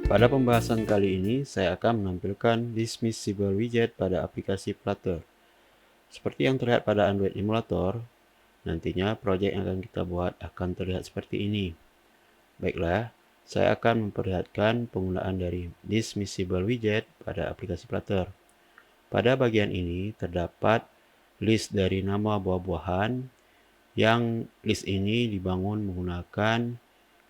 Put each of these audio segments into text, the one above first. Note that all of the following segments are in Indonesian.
Pada pembahasan kali ini, saya akan menampilkan dismissible widget pada aplikasi Flutter. Seperti yang terlihat pada Android Emulator, nantinya proyek yang akan kita buat akan terlihat seperti ini. Baiklah, saya akan memperlihatkan penggunaan dari dismissible widget pada aplikasi Flutter. Pada bagian ini terdapat list dari nama buah-buahan yang list ini dibangun menggunakan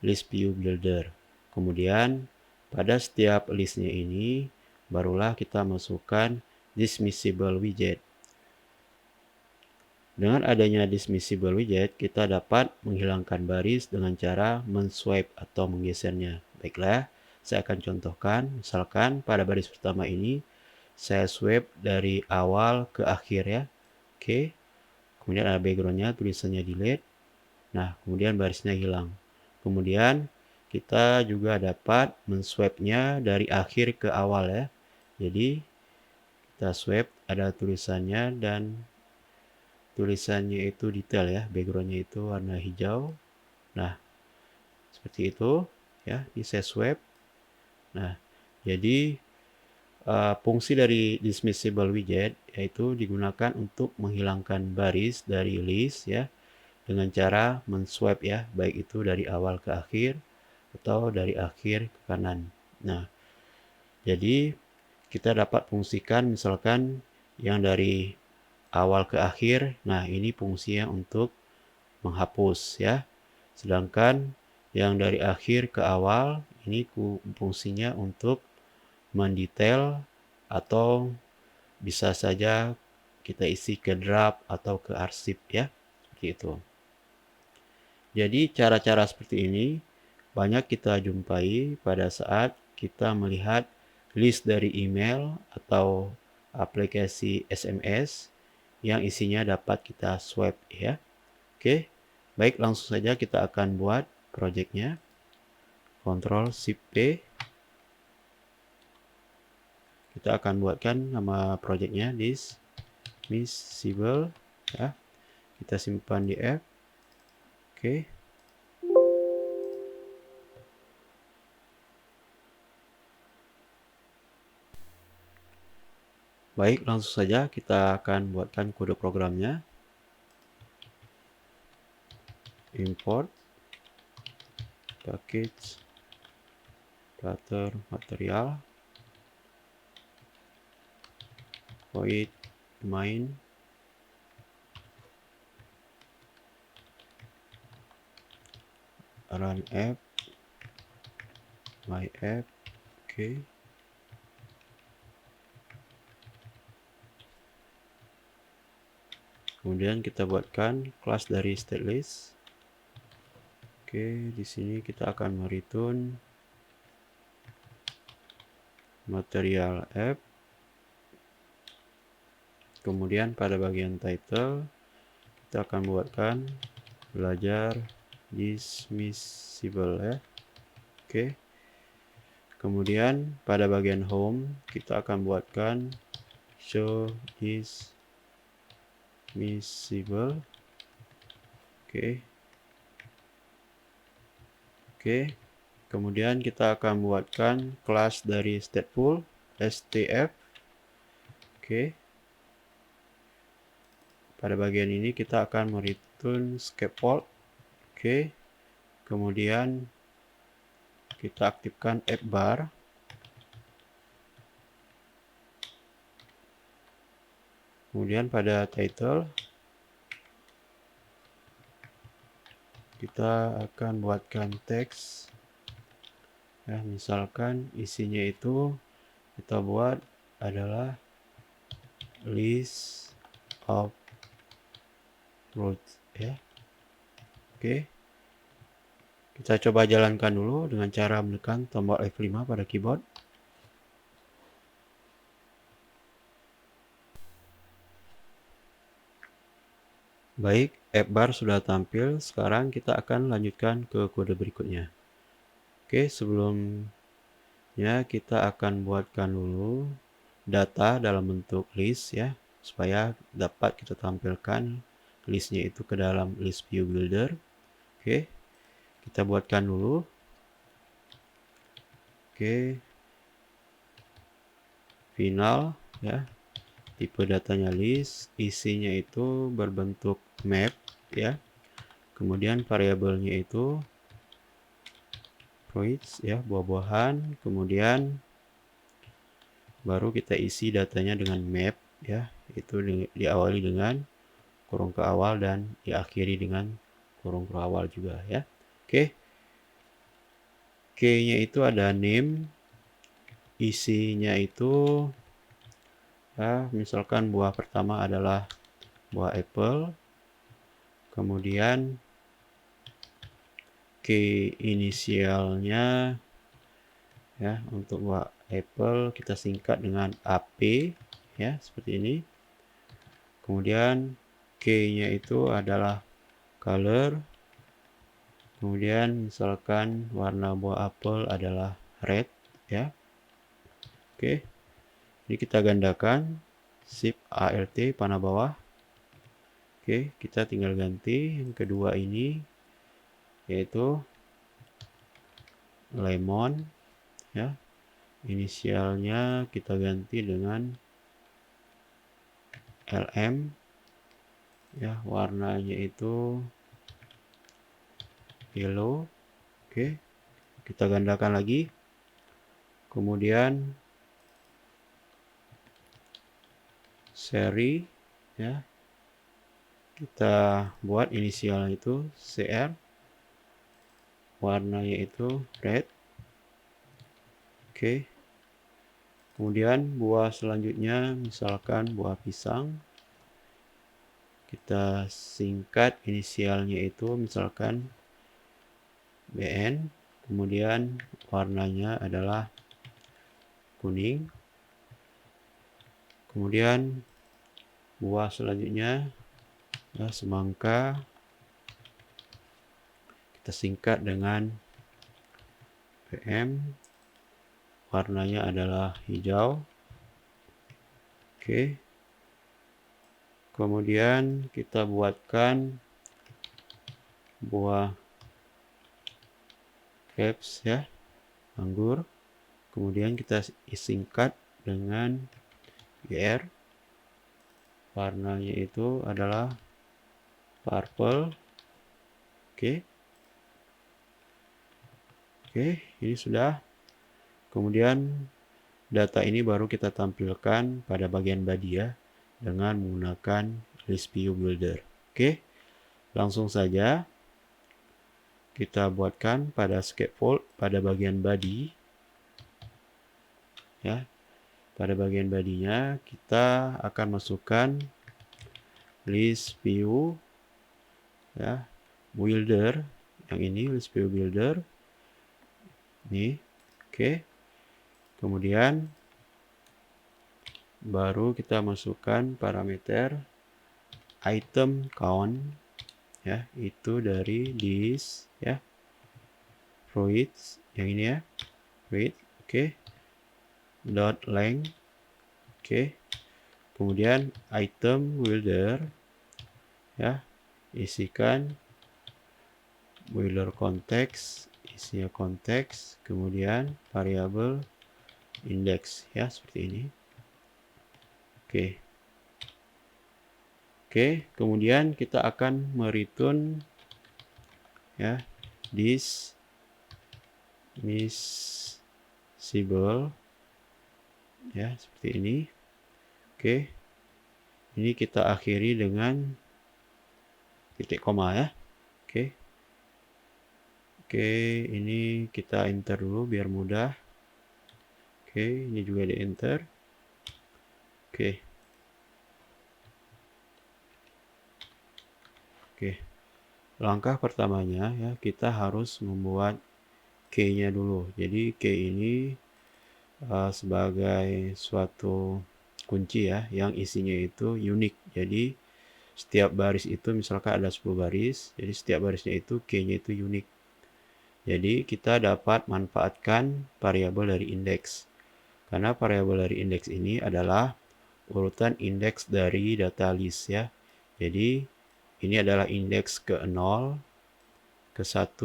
list view builder. Kemudian pada setiap listnya ini barulah kita masukkan dismissible widget. Dengan adanya dismissible widget, kita dapat menghilangkan baris dengan cara men-swipe atau menggesernya. Baiklah, saya akan contohkan. Misalkan pada baris pertama ini saya swipe dari awal ke akhir ya. Oke. Kemudian ada backgroundnya, tulisannya delete. Nah, kemudian barisnya hilang. Kemudian kita juga dapat men-swipe-nya dari akhir ke awal ya. Jadi kita swipe, ada tulisannya dan tulisannya itu detail ya. Backgroundnya itu warna hijau. Nah, seperti itu ya. Ini saya swipe. Nah, jadi fungsi dari dismissible widget yaitu digunakan untuk menghilangkan baris dari list ya, dengan cara men-swipe ya, baik itu dari awal ke akhir atau dari akhir ke kanan. Nah, jadi kita dapat fungsikan misalkan yang dari awal ke akhir. Nah, ini fungsinya untuk menghapus ya. Sedangkan yang dari akhir ke awal ini fungsinya untuk mendetail atau bisa saja kita isi ke draft atau ke arsip ya. Seperti itu. Jadi cara-cara seperti ini banyak kita jumpai pada saat kita melihat list dari email atau aplikasi SMS yang isinya dapat kita swipe ya. Oke, baik, langsung saja kita akan buat projectnya. Ctrl Shift P. Kita akan buatkan nama projectnya dismissible ya. Kita simpan di F. Oke. Baik, langsung saja kita akan buatkan kode programnya. Import package Flutter material void main run app my app. Oke. Kemudian kita buatkan kelas dari stateless. Oke, di sini kita akan mereturn material app. Kemudian pada bagian title kita akan buatkan belajar dismissible ya. Oke. Kemudian pada bagian home kita akan buatkan show dismissible. Oke. Oke. Kemudian kita akan buatkan kelas dari stateful stf. Oke. Pada bagian ini kita akan mereturn scaffold. Oke. Kemudian kita aktifkan app bar. Kemudian pada title kita akan buatkan teks ya, misalkan isinya itu kita buat adalah list of fruits ya. Oke. Kita coba jalankan dulu dengan cara menekan tombol F5 pada keyboard. Baik, app bar sudah tampil. Sekarang kita akan lanjutkan ke kode berikutnya. Oke, sebelumnya kita akan buatkan dulu data dalam bentuk list ya, supaya dapat kita tampilkan listnya itu ke dalam list view builder. Oke, kita buatkan dulu. Oke, final ya. Tipe datanya list, isinya itu berbentuk map ya. Kemudian variabelnya itu fruits ya, buah-buahan. Kemudian baru kita isi datanya dengan map ya. Itu diawali dengan kurung ke awal dan diakhiri dengan kurung ke awal juga ya. Oke. Key-nya itu ada name, isinya itu misalkan buah pertama adalah buah apple, kemudian key inisialnya ya untuk buah apple kita singkat dengan AP ya, seperti ini. Kemudian key-nya itu adalah color, kemudian misalkan warna buah apel adalah red ya. Oke, ini kita gandakan shift alt panah bawah. Oke, kita tinggal ganti yang kedua ini yaitu lemon ya, inisialnya kita ganti dengan LM ya, warnanya itu yellow. Oke, kita gandakan lagi, kemudian seri ya, kita buat inisial itu CR, warnanya itu red. Oke, kemudian buah selanjutnya misalkan buah pisang, kita singkat inisialnya itu misalkan BN, kemudian warnanya adalah kuning. Kemudian buah selanjutnya ya, semangka, kita singkat dengan PM, warnanya adalah hijau. Oke, kemudian kita buatkan buah grapes ya, anggur. Kemudian kita singkat dengan GR, warnanya itu adalah purple. Oke, ini sudah. Kemudian data ini baru kita tampilkan pada bagian body ya, dengan menggunakan list view builder. Oke, langsung saja kita buatkan pada scaffold pada bagian body ya. Pada bagian bodinya kita akan masukkan list view ya, builder yang ini, list view builder nih. Oke, kemudian baru kita masukkan parameter item count ya, itu dari this ya, fruits yang ini ya, fruit. Oke, dot length. Oke, kemudian item builder ya, isikan builder konteks, isinya konteks, kemudian variabel index ya, seperti ini. Oke, kemudian kita akan mereturn ya this miscible ya, seperti ini. Oke, ini kita akhiri dengan titik koma ya. Oke, ini kita enter dulu biar mudah. Oke, ini juga di enter. Oke, langkah pertamanya ya, kita harus membuat key-nya dulu. Jadi key ini sebagai suatu kunci ya, yang isinya itu unik. Jadi setiap baris itu misalkan ada 10 baris, jadi setiap barisnya itu key-nya itu unik. Jadi kita dapat manfaatkan variabel dari indeks. Karena variabel dari indeks ini adalah urutan indeks dari data list ya. Jadi ini adalah indeks ke-0, ke-1,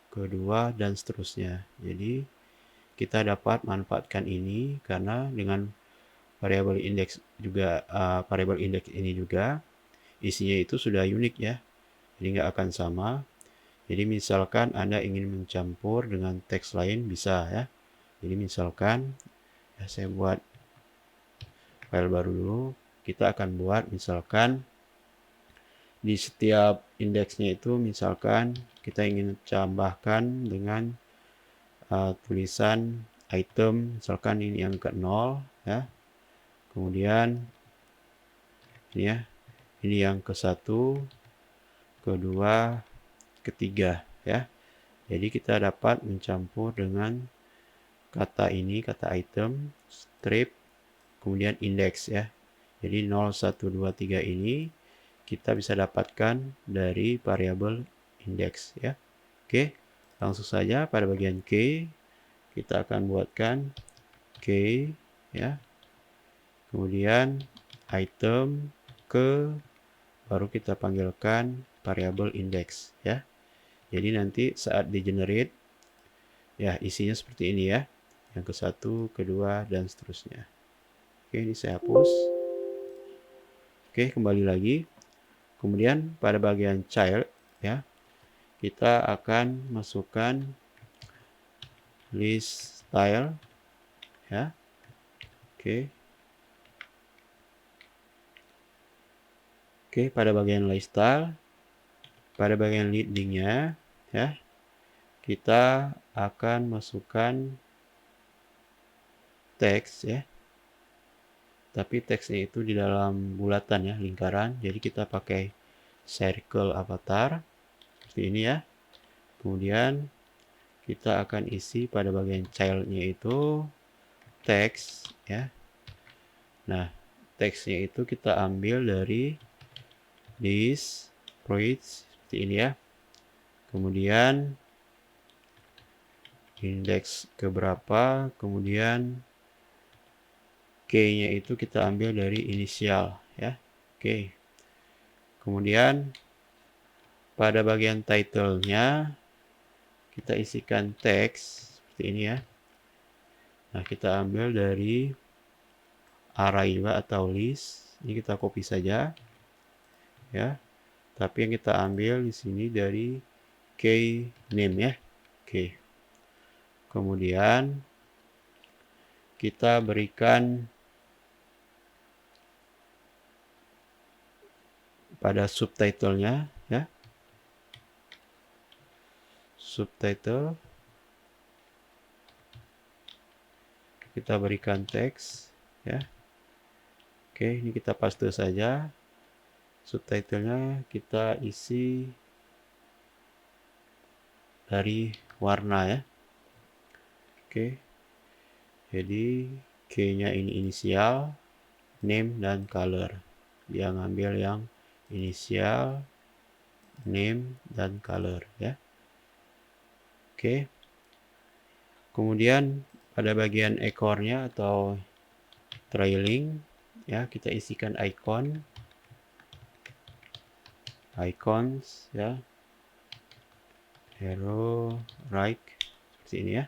ke-2 dan seterusnya. Jadi kita dapat manfaatkan ini karena dengan variabel indeks juga variabel indeks ini juga isinya itu sudah unik ya. Jadi nggak akan sama. Jadi misalkan Anda ingin mencampur dengan teks lain bisa ya. Jadi misalkan ya, saya buat file baru dulu. Kita akan buat misalkan di setiap indeksnya itu misalkan kita ingin tambahkan dengan tulisan item, misalkan ini yang ke 0 ya. Kemudian ini ya, ini yang ke 1, kedua, ketiga ya. Jadi kita dapat mencampur dengan kata ini, kata item, strip, kemudian indeks ya. Jadi 0, 1, 2, 3 ini kita bisa dapatkan dari variabel indeks ya. Oke, langsung saja pada bagian K kita akan buatkan K ya. Kemudian item ke baru kita panggilkan variabel indeks ya. Jadi nanti saat di generate ya isinya seperti ini ya. Yang ke satu, kedua dan seterusnya. Oke, ini saya hapus. Oke, kembali lagi. Kemudian pada bagian child ya, kita akan masukkan list style ya. Oke. Oke, pada bagian lifestyle, pada bagian leadingnya ya, kita akan masukkan teks ya. Tapi teksnya itu di dalam bulatan ya, lingkaran. Jadi kita pakai circle avatar seperti ini ya. Kemudian kita akan isi pada bagian child-nya itu teks ya. Nah, teksnya itu kita ambil dari this proits seperti ini ya. Kemudian indeks keberapa, kemudian K-nya itu kita ambil dari inisial ya. Oke. Kemudian pada bagian title-nya kita isikan teks seperti ini ya. Nah, kita ambil dari array juga atau list. Ini kita copy saja ya. Tapi yang kita ambil di sini dari key name ya. Oke. Kemudian kita berikan pada subtitle-nya ya. Subtitle kita berikan teks ya. Oke, ini kita paste saja. Subtitle-nya kita isi dari warna ya. Oke. Jadi K-nya ini inisial, name dan color. Dia ngambil yang inisial, name dan color ya. Oke. Kemudian pada bagian ekornya atau trailing ya, kita isikan icons ya. Arrow right seperti ini ya.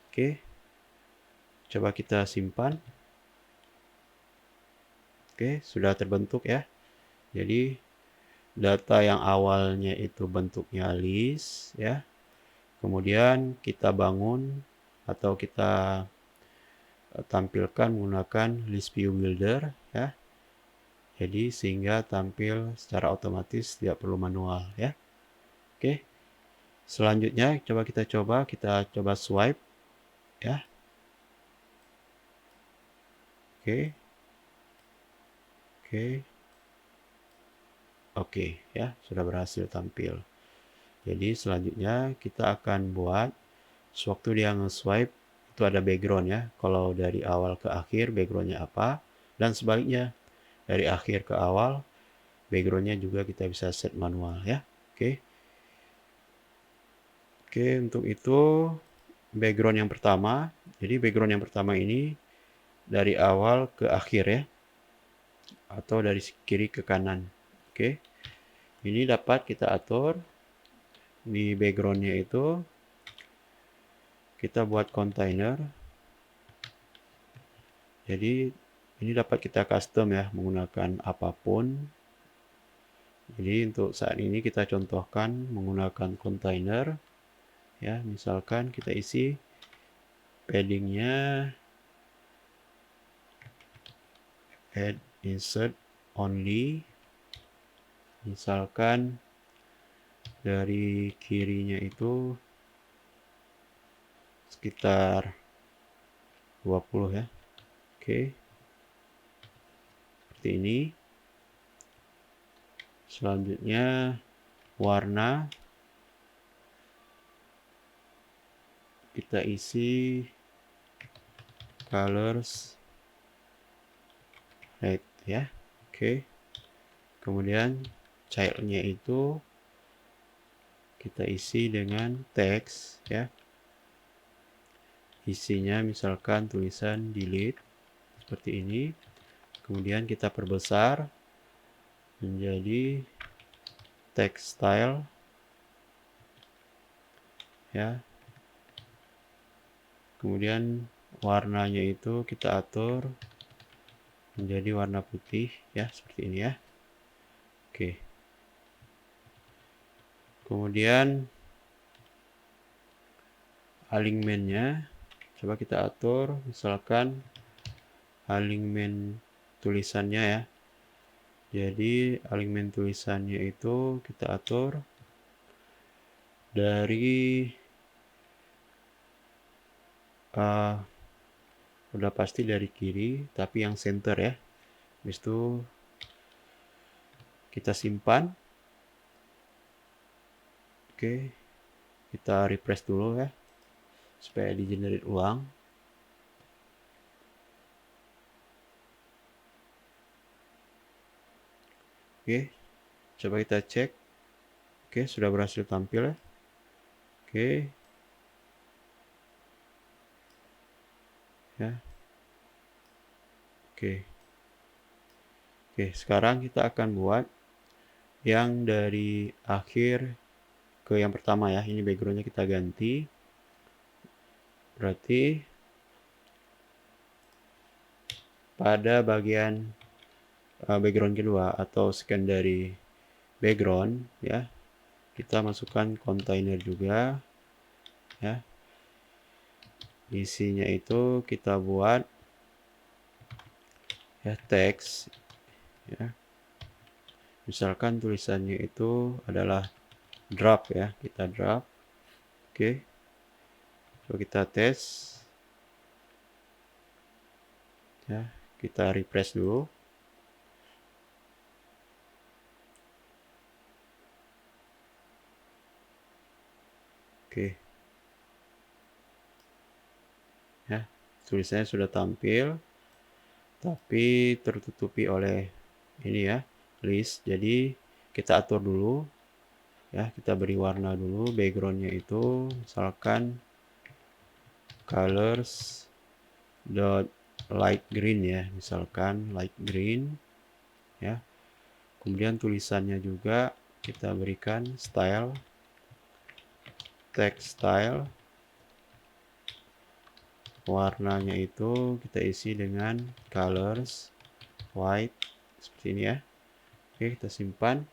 Oke. Coba kita simpan. Oke, sudah terbentuk ya. Jadi data yang awalnya itu bentuknya list ya. Kemudian kita bangun atau kita tampilkan menggunakan list view builder ya. Jadi sehingga tampil secara otomatis, tidak perlu manual ya. Oke. Selanjutnya kita coba swipe ya. Oke. Oke. Oke ya, sudah berhasil tampil. Jadi selanjutnya kita akan buat sewaktu dia nge-swipe itu ada background ya. Kalau dari awal ke akhir backgroundnya apa, dan sebaliknya dari akhir ke awal backgroundnya juga kita bisa set manual ya. Oke. Oke, untuk itu background yang pertama. Jadi background yang pertama ini dari awal ke akhir ya, atau dari kiri ke kanan. Oke. Ini dapat kita atur di backgroundnya itu. kita buat container. Jadi ini dapat kita custom ya, menggunakan apapun. Jadi untuk saat ini kita contohkan menggunakan container ya, misalkan kita isi paddingnya add insert only, misalkan dari kirinya itu sekitar 20 ya. Oke, seperti ini. Selanjutnya warna kita isi colors red ya. Oke, kemudian childnya itu kita isi dengan teks ya, isinya misalkan tulisan delete seperti ini. Kemudian kita perbesar menjadi text style ya. Kemudian warnanya itu kita atur menjadi warna putih ya, seperti ini ya. Oke, kemudian alignmentnya coba kita atur, misalkan alignment tulisannya ya. Jadi alignment tulisannya itu kita atur dari udah pasti dari kiri, tapi yang center ya. Habis itu kita simpan. Oke, kita refresh dulu ya, supaya di generate ulang. Oke, coba kita cek. Oke, sudah berhasil tampil ya. Oke ya. Oke, sekarang kita akan buat yang dari akhir ke yang pertama ya. Ini backgroundnya kita ganti. Berarti pada bagian background kedua atau secondary background ya, kita masukkan container juga ya. Isinya itu kita buat ya teks ya. Misalkan tulisannya itu adalah drop ya, kita drop. Oke, coba kita tes ya, kita refresh dulu. Oke ya, tulisannya sudah tampil tapi tertutupi oleh ini ya, list. Jadi kita atur dulu ya, kita beri warna dulu backgroundnya itu, misalkan colors dot light green ya, misalkan light green ya. Kemudian tulisannya juga kita berikan style, text style. Warnanya itu kita isi dengan colors white seperti ini ya. Oke, kita simpan.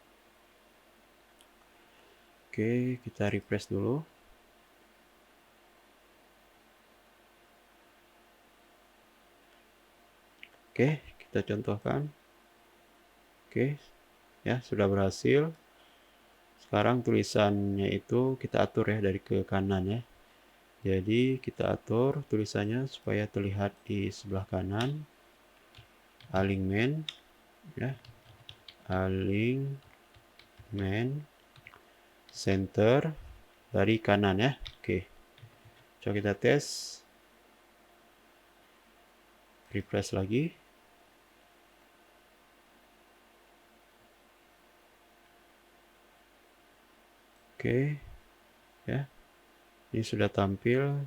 Oke, kita refresh dulu. Oke, kita contohkan. Oke ya, sudah berhasil. Sekarang tulisannya itu kita atur ya dari ke kanan ya. Jadi kita atur tulisannya supaya terlihat di sebelah kanan. Alignment ya, alignment center dari kanan ya. Oke, coba kita tes, refresh lagi. Oke ya, ini sudah tampil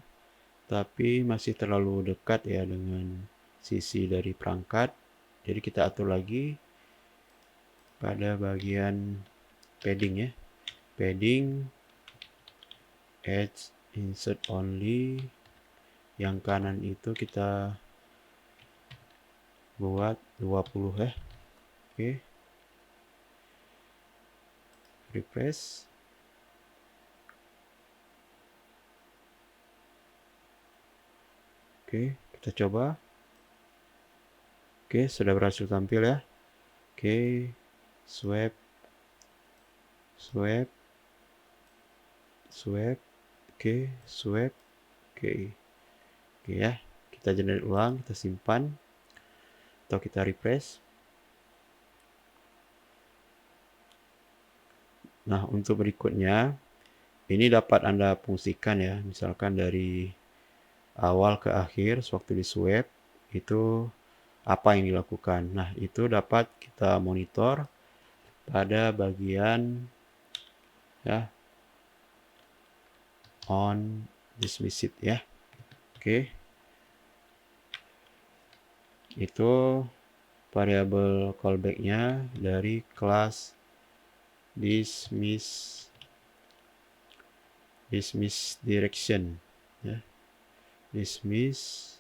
tapi masih terlalu dekat ya dengan sisi dari perangkat. Jadi kita atur lagi pada bagian padding ya, padding edge insert only Yang kanan itu kita buat 20 ya. Oke. Refresh. Oke, kita coba. Oke, sudah berhasil tampil ya. Oke, swipe, swipe, swipe, oke, swipe, oke, oke ya. Kita generate ulang, kita simpan, atau kita refresh. Nah, untuk berikutnya, ini dapat Anda fungsikan ya, misalkan dari awal ke akhir, sewaktu di swipe, itu apa yang dilakukan. Nah, itu dapat kita monitor pada bagian ya on this visit ya. Oke. Itu variabel callback-nya dari kelas dismiss direction ya. Dismiss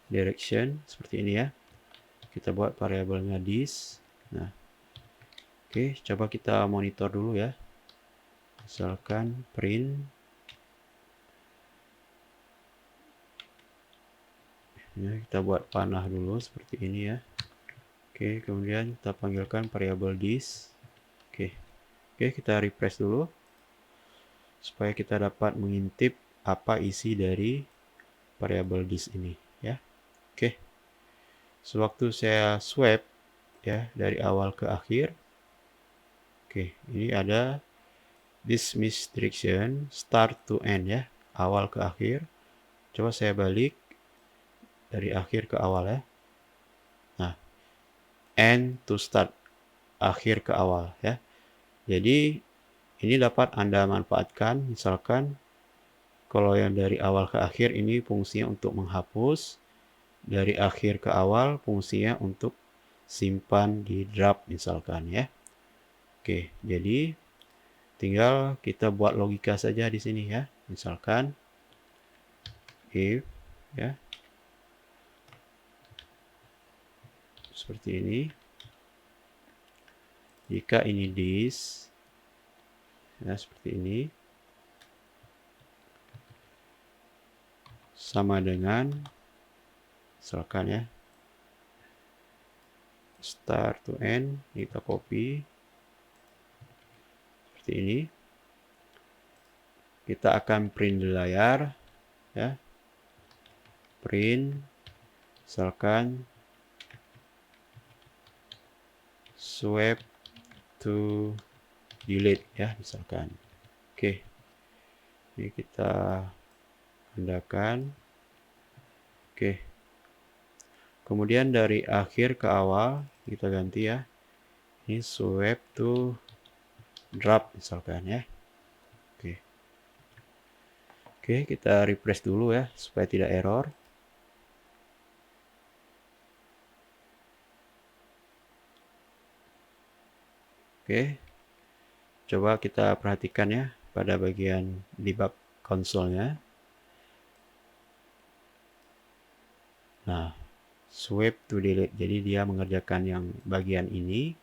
direction seperti ini ya. Kita buat variabelnya dis. Nah, oke, coba kita monitor dulu ya. Misalkan print. Ya, kita buat panah dulu seperti ini ya. Oke, kemudian kita panggilkan variabel dis. Oke, kita refresh dulu supaya kita dapat mengintip apa isi dari variabel dis ini ya. Oke, sewaktu saya swipe ya dari awal ke akhir. Oke, ini ada dismiss direction start to end ya, awal ke akhir. Coba saya balik dari akhir ke awal ya. Nah, end to start, akhir ke awal ya. Jadi ini dapat Anda manfaatkan, misalkan kalau yang dari awal ke akhir ini fungsinya untuk menghapus, dari akhir ke awal fungsinya untuk simpan di draft misalkan ya. Oke, jadi tinggal kita buat logika saja di sini ya. Misalkan if ya. Seperti ini. Jika ini this ya seperti ini sama dengan misalkan ya start to end, kita copy seperti ini. Kita akan print di layar ya. Print misalkan swipe to delete ya misalkan. Oke. Ini kita tandakan. Oke. Kemudian dari akhir ke awal kita ganti ya. Ini swipe to drop misalkan ya. Oke. Oke, kita refresh dulu ya supaya tidak error. Oke. Coba kita perhatikan ya pada bagian debug konsolnya. Nah, swipe to delete. Jadi dia mengerjakan yang bagian ini.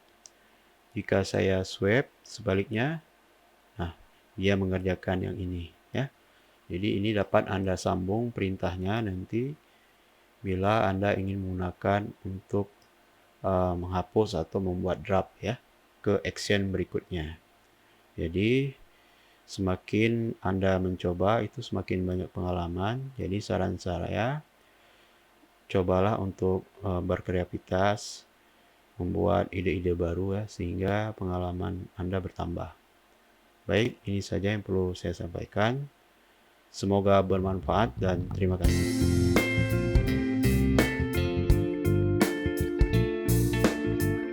Jika saya swipe sebaliknya, nah dia mengerjakan yang ini ya. Jadi ini dapat Anda sambung perintahnya nanti bila Anda ingin menggunakan untuk menghapus atau membuat draft ya ke action berikutnya. Jadi semakin Anda mencoba itu semakin banyak pengalaman. Jadi saran saya cobalah untuk berkreativitas, membuat ide-ide baru ya sehingga pengalaman Anda bertambah. Baik, ini saja yang perlu saya sampaikan. Semoga bermanfaat dan terima kasih.